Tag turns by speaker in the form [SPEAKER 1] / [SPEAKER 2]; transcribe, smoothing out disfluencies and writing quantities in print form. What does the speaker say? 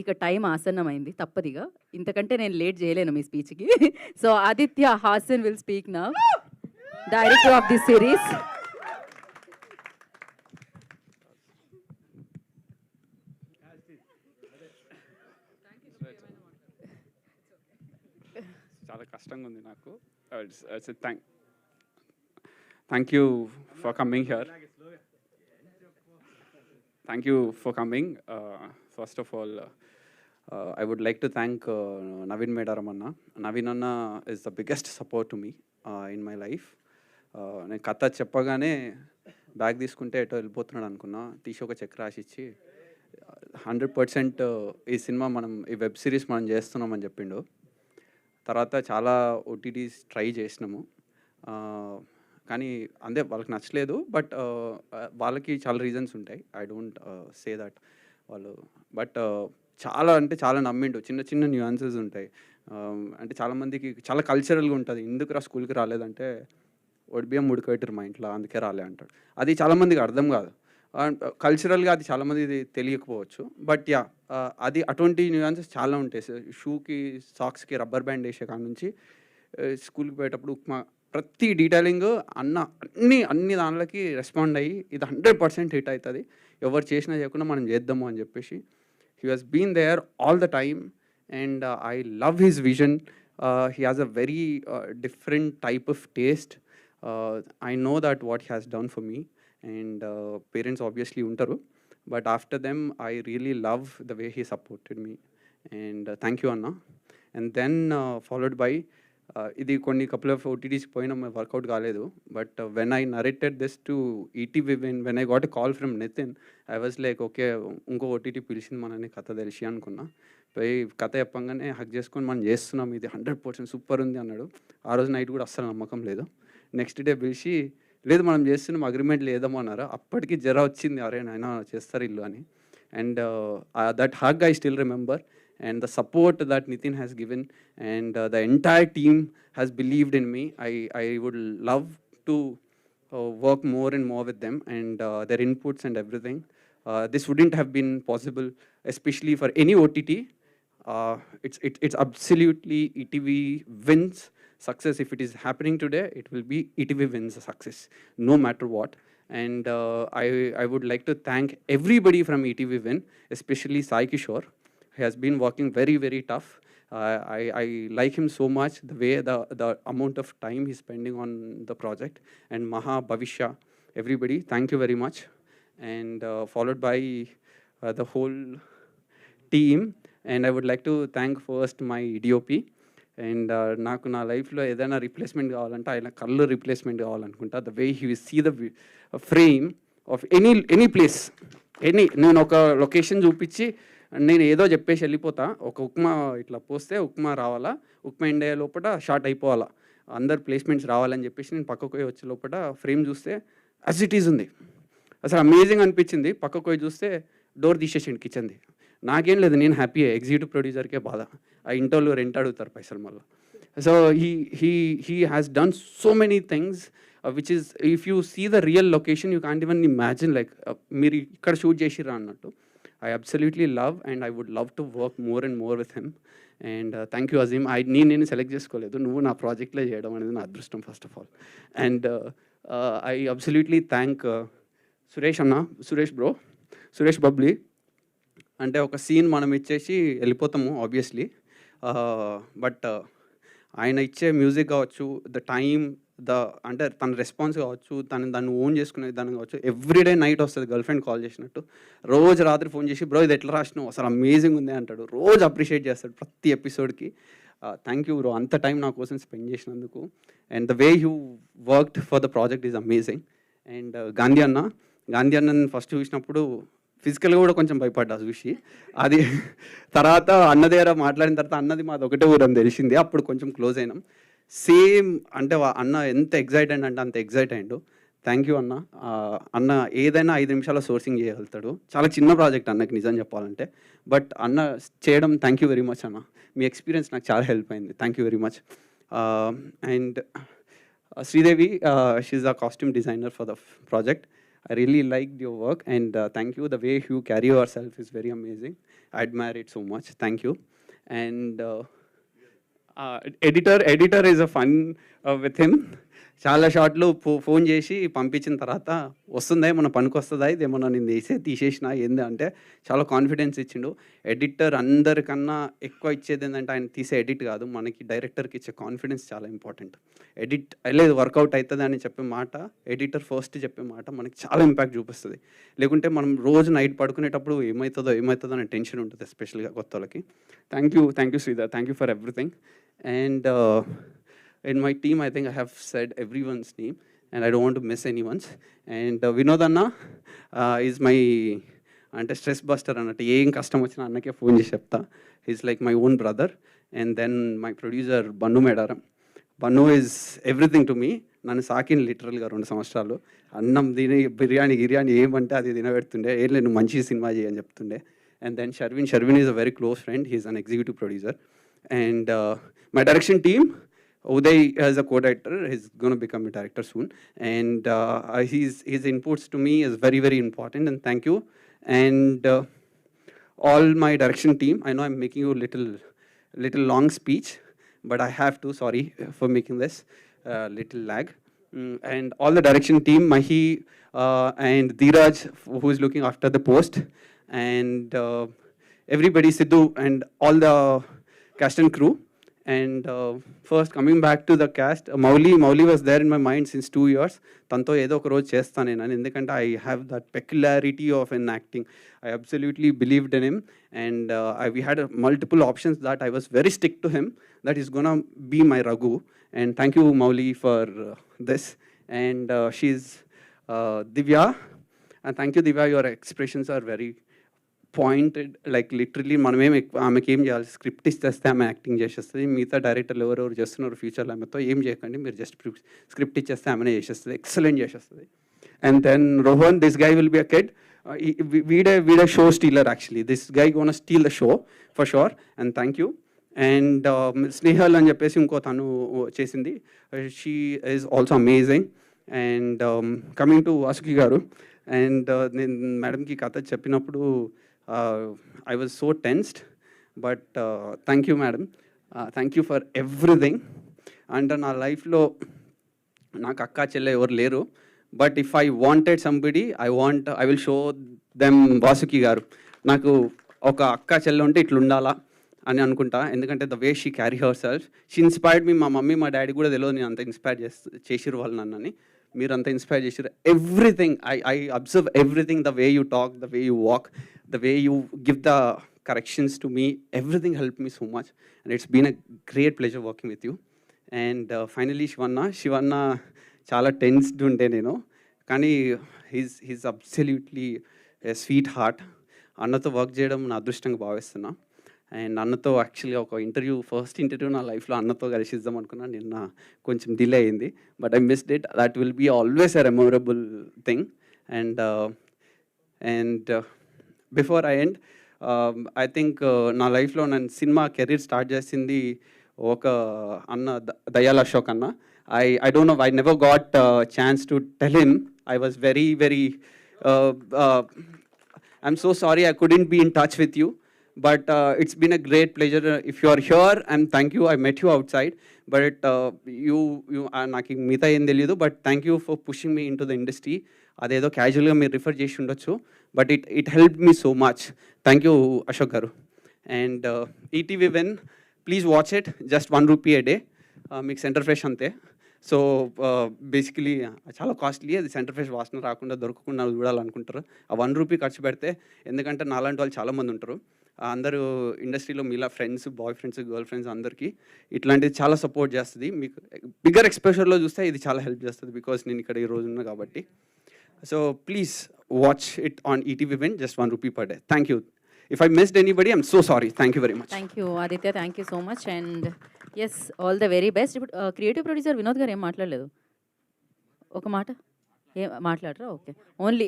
[SPEAKER 1] ఇక టైం ఆసన్నమైంది తప్పదిగా. ఇంతకంటే నేను లేట్ చేయలేను మీ స్పీచ్‌కి. So Aditya Hasan will speak now. Director of this series.
[SPEAKER 2] చాలా కష్టంగా ఉంది నాకు. Thank you for coming here. Thank you for coming. First of all I would like to thank Naveen Medaram Anna. Naveen Anna is the biggest support to me in my life. నేను కథ చెప్పగానే bag తీసుకుంటే ఎటో వెళ్ళిపోతున్నాడు అనుకున్నా. తీసి ఒక check రాసి ఇచ్చి 100% ఈ సినిమా ఈ వెబ్ సిరీస్ మనం చేస్తున్నామని చెప్పిండు. తర్వాత చాలా ఓటీటీస్ ట్రై చేసినాము, కానీ అందే వాళ్ళకి నచ్చలేదు. బట్ వాళ్ళకి చాలా రీజన్స్ ఉంటాయి. ఐ డోంట్ సే దట్ వాళ్ళు. బట్ చాలా అంటే చాలా నమ్మిండు. చిన్న చిన్న న్యూయాన్సెస్ ఉంటాయి. అంటే చాలామందికి చాలా కల్చరల్గా ఉంటుంది. ఎందుకురా స్కూల్కి రాలేదంటే బియ్యం ఉడకబెట్టారు మా ఇంట్లో అందుకే రాలే అంటాడు. అది చాలామందికి అర్థం కాదు. కల్చరల్గా అది చాలామంది తెలియకపోవచ్చు. బట్ యా, అది అటువంటి న్యూయాన్సెస్ చాలా ఉంటాయి. షూకి సాక్స్కి రబ్బర్ బ్యాండ్ వేసే కాడ నుంచి స్కూల్కి పోయేటప్పుడు ఉప్మా ప్రతి డీటెయిలింగ్ అన్ని దానిలోకి రెస్పాండ్ అయ్యి ఇది 100% హిట్ అవుతుంది, ఎవరు చేసినా చేయకుండా మనం చేద్దాము అని చెప్పేసి he has been there all the time. And I love his vision. He has a very different type of taste. I know that what he has done for me, and parents obviously untaru, but after them I really love the way he supported me. And thank you Anna. And then followed by ఇది కొన్ని couple of ఓటీటీస్కి పోయినా work out కాలేదు. But when I narrated this to ETV when I got a call from Nithin, I was like okay, ఇంకో OTT పిలిచింది మనని కథ తెలిసి అనుకున్నా. పోయి కథ చెప్పంగానే హక్ చేసుకొని మనం చేస్తున్నాం, ఇది 100% సూపర్ ఉంది అన్నాడు. ఆ రోజు నైట్ కూడా అస్సలు నమ్మకం లేదు. నెక్స్ట్ డే పిలిచి లేదు మనం చేస్తున్నాం, అగ్రిమెంట్ లేదేమో అన్నారు. అప్పటికి జర వచ్చింది, అరే నాయన చేస్తారు ఇల్లు అని. And that hug I still remember. And the support that Nitin has given, and the entire team has believed in me. I would love to work more and more with them, and their inputs and everything. This wouldn't have been possible, especially for any OTT. It's absolutely ETV wins success. If it is happening today, it will be ETV wins success, no matter what. And I would like to thank everybody from ETV Win, especially Sai Kishore. He has been working very, very tough. I like him so much, the way the amount of time he's spending on the project. And Maha, Bhavishya, everybody, thank you very much. And followed by the whole team. And I would like to thank first my DOP. And నాకు నా లైఫ్లో ఏదైనా replacement కావాలంటే ఆయన కళ్ళు replacement కావాలనుకుంటా. The way he will see the frame of any place, నేను ఒక లొకేషన్ చూపించి నేను ఏదో చెప్పేసి వెళ్ళిపోతా. ఒక ఉప్మా ఇట్లా పోస్తే ఉప్మా రావాలా, ఉప్మా ఎండ్ అయ్యే లోపల షార్ట్ అయిపోవాలా, అందరు ప్లేస్మెంట్స్ రావాలని చెప్పేసి నేను పక్కకు పోయి వచ్చే లోపల ఫ్రేమ్ చూస్తే యాజ్ ఇట్ ఈజ్ ఉంది. అసలు అమేజింగ్ అనిపించింది. పక్కకు పోయి చూస్తే డోర్ తీసేసిండు కిచెన్ది. నాకేం లేదు, నేను హ్యాపీ. ఎగ్జిక్యూటివ్ ప్రొడ్యూసర్కే బాధ, ఆ ఇంటర్వ్యూ రెంట్ అడుగుతారు పైసలు మళ్ళీ. So he has done so many things which is, if you see the real location you can't even imagine, like మీరు ఇక్కడ షూట్ చేసిరా అన్నట్టు. I absolutely love, and I would love to work more and more with him. And thank you Azim. నేను select చేసుకోలేదు, నువ్వు నా ప్రాజెక్ట్లో చేయడం అనేది నా అదృష్టం first of all. And I absolutely thank Suresh అన్న, సురేష్ బబ్లీ. అంటే ఒక సీన్ మనం ఇచ్చేసి వెళ్ళిపోతాము ఆబ్వియస్లీ, బట్ ఆయన ఇచ్చే మ్యూజిక్ కావచ్చు, ద టైం, అంటే తన రెస్పాన్స్ కావచ్చు, దాన్ని ఓన్ చేసుకునే విధానం కావచ్చు. ఎవ్రీడే నైట్ వస్తుంది గర్ల్ ఫ్రెండ్ కాల్ చేసినట్టు, రోజు రాత్రి ఫోన్ చేసి బ్రో ఇది ఎట్లా రాసినావు, అసలు అమేజింగ్ ఉంది అంటాడు. రోజు అప్రిషియేట్ చేస్తాడు ప్రతి ఎపిసోడ్కి. థ్యాంక్ యూ బ్రో, అంత టైం నా కోసం స్పెండ్ చేసినందుకు. And the way you worked for the project is amazing. And Gandhi అన్నని ఫస్ట్ చూసినప్పుడు ఫిజికల్గా కూడా కొంచెం భయపడ్డా చూసి. అది తర్వాత అన్న దగ్గర మాట్లాడిన తర్వాత అన్నది మాది ఒకటే ఊరని తెలిసింది. అప్పుడు కొంచెం క్లోజ్ అయినాం. సేమ్ అంటే అన్న ఎంత ఎగ్జైటెడ్ అంటే అంత ఎగ్జైట్ అయ్యిండు. థ్యాంక్ యూ అన్న. అన్న ఏదైనా 5 నిమిషాల్లో సోర్సింగ్ చేయగలుగుతాడు. చాలా చిన్న ప్రాజెక్ట్ అన్నకి నిజం చెప్పాలంటే, బట్ అన్న చేయడం. థ్యాంక్ యూ వెరీ మచ్ అన్న, మీ ఎక్స్పీరియన్స్ నాకు చాలా హెల్ప్ అయింది. Thank you very much. And Sridevi, she's a costume designer for the project. I really liked your work, and thank you. The way you carry yourself is very amazing. I admire it so much. Thank you. And editor is a fun with him. చాలా షార్ట్లు phone చేసి పంపించిన తర్వాత వస్తుందా మన పనికి వస్తుందా ఇది ఏమన్నా నేను తీసేసిన ఏంది అంటే చాలా కాన్ఫిడెన్స్ ఇచ్చిండు. ఎడిటర్ అందరికన్నా ఎక్కువ ఇచ్చేది ఏంటంటే ఆయన తీసే ఎడిట్ కాదు, మనకి డైరెక్టర్కి ఇచ్చే కాన్ఫిడెన్స్ చాలా ఇంపార్టెంట్. ఎడిట్ లేదు వర్కౌట్ అవుతుంది అని చెప్పే మాట, ఎడిటర్ ఫస్ట్ చెప్పే మాట మనకి చాలా ఇంపాక్ట్ చూపిస్తుంది. లేకుంటే మనం రోజు నైట్ పడుకునేటప్పుడు ఏమవుతుందో అని టెన్షన్ ఉంటుంది, ఎస్పెషల్గా కొత్త వాళ్ళకి. Thank you Sridhar, thank you for everything. And in my team, I think I have said everyone's name, and I don't want to miss anyone's. And Vinod Anna is my అంటే stress buster అన్నట్టు. ఏం కష్టం వచ్చినా అన్నకే phone చేసి చెప్తా. He's like my own brother. And then my producer Bunnu Medaram. Bunnu is everything to me. నన్ను సాకిన్ లిటరల్గా 2 సంవత్సరాలు. అన్నం తిని బిర్యానీ ఏమంటే అది తినబెడుతుండే. ఏం లేదు నువ్వు మంచి సినిమా చేయని చెప్తుండే. And then Sharvin is a very close friend. He's an executive producer. And my direction team, Uday as a co-director, he's going to become a director soon, and his inputs to me is very, very important, and thank you. And all my direction team, I know I'm making you little long speech, but I have to, sorry for making this little lag. And all the direction team, Mahi and Dheeraj, who is looking after the post, and everybody, Sidhu, and all the cast and crew. And first coming back to the cast, Mauli was there in my mind since 2 years. Tanto ఏదో ఒక రోజు చేస్తాను నేను, ఎందుకంటే I have that peculiarity of an acting. I absolutely believed in him, and we had multiple options that I was very stick to him, that he's gonna be my Raghu. And thank you Mauli for this. And she's Divya, and thank you Divya, your expressions are very pointed. Like literally మనమేం ఆమెకి ఏం చేయాలి, script ఇచ్చేస్తే ఆమె acting చేసేస్తుంది. మిగతా డైరెక్టర్లు ఎవరెవరు చేస్తున్నారు ఫ్యూచర్లో ఆమెతో ఏం చేయకండి, మీరు జస్ట్ స్క్రిప్ట్ ఇచ్చేస్తే ఆమెనే చేసేస్తుంది, ఎక్సలెంట్ చేసేస్తుంది. And then Rohan, this guy will be a kid. వీడే show stealer actually. This guy gonna steal the show for sure. And thank you. And Snehal అని చెప్పేసి ఇంకో తను చేసింది, she is also amazing. And coming to Vasuki garu, and నేను మేడంకి కథ చెప్పినప్పుడు I was so tensed, but thank you madam, thank you for everything. And నా లైఫ్లో నాకు అక్క చెల్లె ఎవరు లేరు, but if I wanted somebody I will show them Vasuki గారు. నాకు ఒక అక్క చెల్లె ఉంటే ఇట్లా ఉండాలా అని అనుకుంటా, ఎందుకంటే the way she carry her self, she inspired me. మా మమ్మీ మా డాడీ కూడా తెలియదు నేను అంత ఇన్స్పైర్ చేసిరు వాళ్ళు నన్నని. మీరు అంత ఇన్స్పైర్ చేసిరు. Everything I observe everything, the way you talk, the way you walk, the way you give the corrections to me, everything helped me so much, and it's been a great pleasure working with you. And finally Shivanna చాలా tensed ఉండే నేను, కానీ he's absolutely a sweetheart. అన్నతో work చేయడం నా అదృష్టంగా భావిస్తున్నా. And అన్నతో యాక్చువల్గా ఒక ఫస్ట్ ఇంటర్వ్యూ నా లైఫ్లో అన్నతో కలిసి ఇద్దాం అనుకున్నా, నిన్న కొంచెం డిలే అయింది, but I missed it. That will be always a memorable thing. And before I end, I think నా లైఫ్లో నేను సినిమా కెరీర్ స్టార్ట్ చేసింది ఒక అన్న, దయాల్ అశోక్ అన్న. I don't know, I never got a chance to tell him. I was very I'm so sorry I couldn't be in touch with you, but it's been a great pleasure. If you are here, and thank you, I met you outside, but you నాకు మిగతా ఏం తెలియదు, but thank you for pushing me into the industry. అదేదో క్యాజువల్గా మీరు refer చేసి ఉండొచ్చు, but it help me so much. Thank you Ashok garu. And ETV Win, please watch it, just 1 rupee a day. మీకు సెంటర్ ఫ్రెష్ అంతే. సో బేసికలీ చాలా costly, అది Center Fresh వాసన రాకుండా దొరకకుండా చూడాలనుకుంటారు. ఆ 1 రూపీ ఖర్చు పెడితే, ఎందుకంటే నాలాంటి వాళ్ళు చాలామంది ఉంటారు, అందరూ ఇండస్ట్రీలో మీలా friends, boyfriends, girlfriends అందరికీ ఇట్లాంటిది చాలా సపోర్ట్ చేస్తుంది. మీకు బిగ్గర్ ఎక్స్పోజర్లో చూస్తే ఇది చాలా హెల్ప్ చేస్తుంది, బికాస్ నేను ఇక్కడ ఈ రోజు ఉన్నా కాబట్టి. So please watch it on ETV Win, just 1 rupee per day. Thank you. If I missed anybody, I'm so sorry. Thank you very much.
[SPEAKER 1] Thank you Aditya, thank you so much, and yes, all the very best. ఇప్పుడు creative producer Vinod గారు ఏం మాట్లాడలేదు, ఒక మాట ఏం మాట్లాడరా? Okay, only